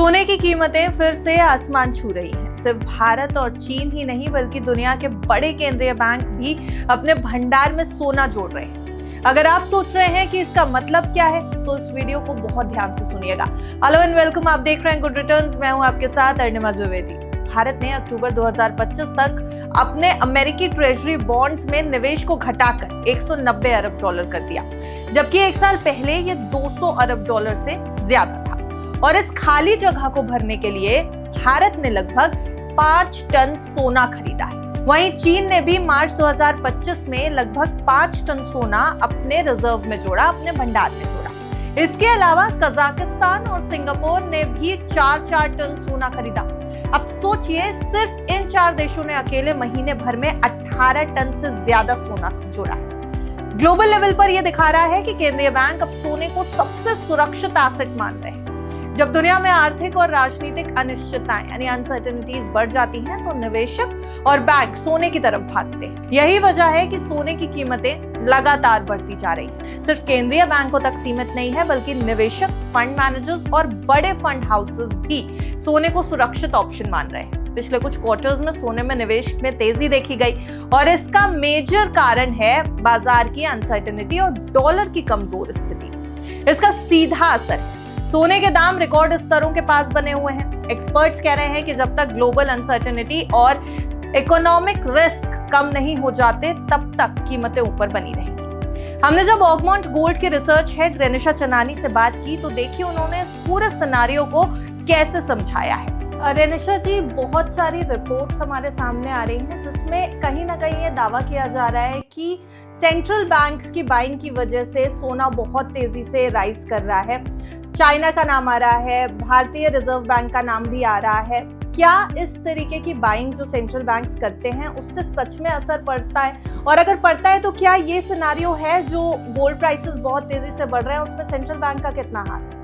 सोने की कीमतें फिर से आसमान छू रही हैं। सिर्फ भारत और चीन ही नहीं बल्कि दुनिया के बड़े केंद्रीय बैंक भी अपने भंडार में सोना जोड़ रहे हैं। अगर आप सोच रहे हैं कि इसका मतलब क्या है तो इस वीडियो को बहुत ध्यान से सुनिएगा। हेलो एंड वेलकम, आप देख रहे हैं गुड रिटर्न्स। मैं हूं आपके साथ अर्णिमा द्विवेदी। भारत ने अक्टूबर 2025 तक अपने अमेरिकी ट्रेजरी बॉन्ड्स में निवेश को घटाकर 190 अरब डॉलर कर दिया, जबकि एक साल पहले ये 200 अरब डॉलर से ज्यादा था। और इस खाली जगह को भरने के लिए भारत ने लगभग 5 टन सोना खरीदा है। वहीं चीन ने भी मार्च 2025 में लगभग 5 टन सोना अपने रिजर्व में जोड़ा, अपने भंडार में जोड़ा। इसके अलावा कजाकिस्तान और सिंगापुर ने भी 4-4 टन सोना खरीदा। अब सोचिए, सिर्फ इन 4 देशों ने अकेले महीने भर में 18 टन से ज्यादा सोना जोड़ा है। ग्लोबल लेवल पर यह दिखा रहा है कि केंद्रीय बैंक अब सोने को सबसे सुरक्षित एसेट मान रहे हैं। जब दुनिया में आर्थिक और राजनीतिक अनिश्चितताएं यानी अनसर्टेनिटीज बढ़ जाती हैं तो निवेशक और बैंक सोने की तरफ भागते हैं। यही वजह है कि सोने की कीमतें लगातार बढ़ती जा रही हैं। सिर्फ केंद्रीय बैंकों तक सीमित नहीं है बल्कि निवेशक, फंड मैनेजर्स और बड़े फंड हाउसेस भी सोने को सुरक्षित ऑप्शन मान रहे हैं। पिछले कुछ क्वार्टर्स में सोने में निवेश में तेजी देखी गई और इसका मेजर कारण है बाजार की अनसर्टेनिटी और डॉलर की कमजोर स्थिति। इसका सीधा असर है। सोने के दाम रिकॉर्ड स्तरों के पास बने हुए हैं। एक्सपर्ट्स कह रहे हैं कि जब तक ग्लोबल अनसर्टेनिटी और इकोनॉमिक रिस्क कम नहीं हो जाते तब तक कीमतें ऊपर बनी रहेंगी। हमने जब ऑगमोंट गोल्ड के रिसर्च हेड रेनिशा चनानी से बात की तो देखिए उन्होंने इस पूरे सिनेरियो को कैसे समझाया है। रेनिशा जी, बहुत सारी रिपोर्ट्स हमारे सामने आ रही हैं जिसमें कहीं ना कहीं ये दावा किया जा रहा है कि सेंट्रल बैंक्स की बाइंग की वजह से सोना बहुत तेजी से राइज कर रहा है। चाइना का नाम आ रहा है, भारतीय रिजर्व बैंक का नाम भी आ रहा है। क्या इस तरीके की बाइंग जो सेंट्रल बैंक्स करते हैं उससे सच में असर पड़ता है? और अगर पड़ता है तो क्या ये सिनेरियो है जो गोल्ड प्राइसेस बहुत तेजी से बढ़ रहे हैं उसमें सेंट्रल बैंक का कितना हाथ है?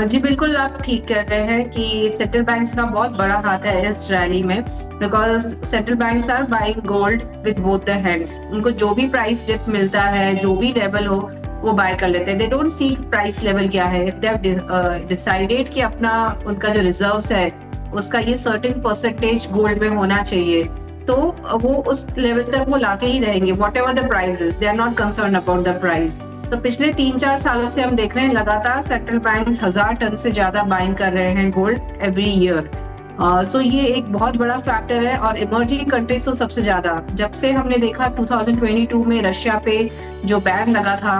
जी बिल्कुल, आप ठीक कह रहे हैं कि सेंट्रल बैंक्स का बहुत बड़ा हाथ है इस रैली में, because central banks are buying gold with both the hands. उनको जो भी प्राइस डिप मिलता है, जो भी लेवल हो, वो बाय कर लेते हैं। They don't see price level क्या है। इफ दे हैव डिसाइडेड कि अपना उनका जो रिजर्व्स है उसका ये सर्टेन परसेंटेज गोल्ड में होना चाहिए, तो वो उस लेवल तक वो लाके ही रहेंगे, whatever the price is. They are not concern about the price. तो पिछले 3-4 सालों से हम देख रहे हैं लगातार सेंट्रल बैंक्स 1000 टन से ज्यादा बाइंग कर रहे हैं गोल्ड एवरी ईयर। सो ये एक बहुत बड़ा फैक्टर है। और इमर्जिंग कंट्रीज तो सबसे ज्यादा, जब से हमने देखा 2022 में रशिया पे जो बैन लगा था,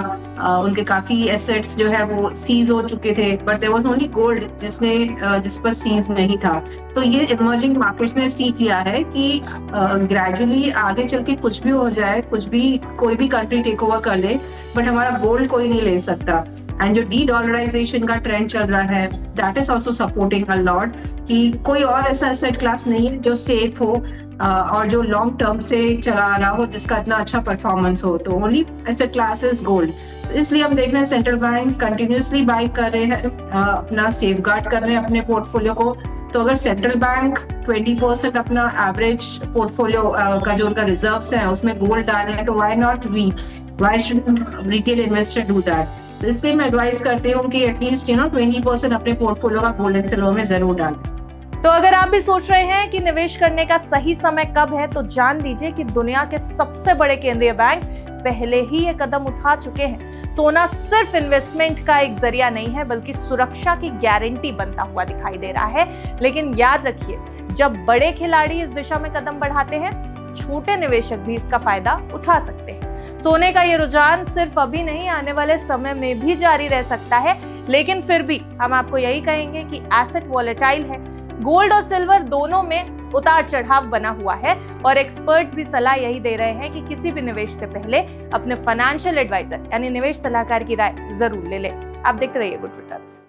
उनके काफी एसेट्स जो है वो सीज हो चुके थे, but there was only gold जिस पर सीज नहीं था। तो ये इमर्जिंग मार्केट्स ने सीख लिया है कि ग्रेजुअली आगे चल के कुछ भी हो जाए, कुछ भी कोई भी कंट्री टेक ओवर कर ले, बट हमारा गोल्ड कोई नहीं ले सकता। एंड जो डी-डॉलराइजेशन का ट्रेंड चल रहा है, that is also supporting a lot कि कोई और ऐसा एसेट क्लास नहीं है जो सेफ हो और जो लॉन्ग टर्म से चला रहा हो, जिसका इतना अच्छा परफॉर्मेंस हो। तो only asset class is gold. इसलिए हम देख रहे हैं सेंट्रल बैंक्स कंटिन्यूसली बाई कर रहे हैं, अपना सेफगार्ड कर रहे हैं अपने पोर्टफोलियो को। तो अगर सेंट्रल बैंक 20% अपना एवरेज पोर्टफोलियो का जो उनका रिजर्व्स है उसमें गोल्ड डाल रहे हैं, तो why should retail investor do that? तो इसलिए मैं एडवाइस करती हूँ कि एटलीस्ट 20% अपने पोर्टफोलियो का गोल्ड एंड सिल्वर में जरूर डालें। तो अगर आप भी सोच रहे हैं कि निवेश करने का सही समय कब है तो जान लीजिए कि दुनिया के सबसे बड़े केंद्रीय बैंक पहले ही ये कदम उठा चुके हैं। सोना सिर्फ इन्वेस्टमेंट का एक जरिया नहीं है बल्कि सुरक्षा की गारंटी बनता हुआ दिखाई दे रहा है। लेकिन याद रखिए, जब बड़े खिलाड़ी इस दिशा में कदम बढ़ाते हैं, छोटे निवेशक भी इसका फायदा उठा सकते हैं। सोने का ये रुझान सिर्फ अभी नहीं, आने वाले समय में भी जारी रह सकता है। लेकिन फिर भी हम आपको यही कहेंगे कि एसेट वॉलेटाइल है। गोल्ड और सिल्वर दोनों में उतार चढ़ाव बना हुआ है और एक्सपर्ट्स भी सलाह यही दे रहे हैं कि किसी भी निवेश से पहले अपने फाइनेंशियल एडवाइजर यानी निवेश सलाहकार की राय जरूर ले लें। आप देखते रहिए गुड रिटर्न्स।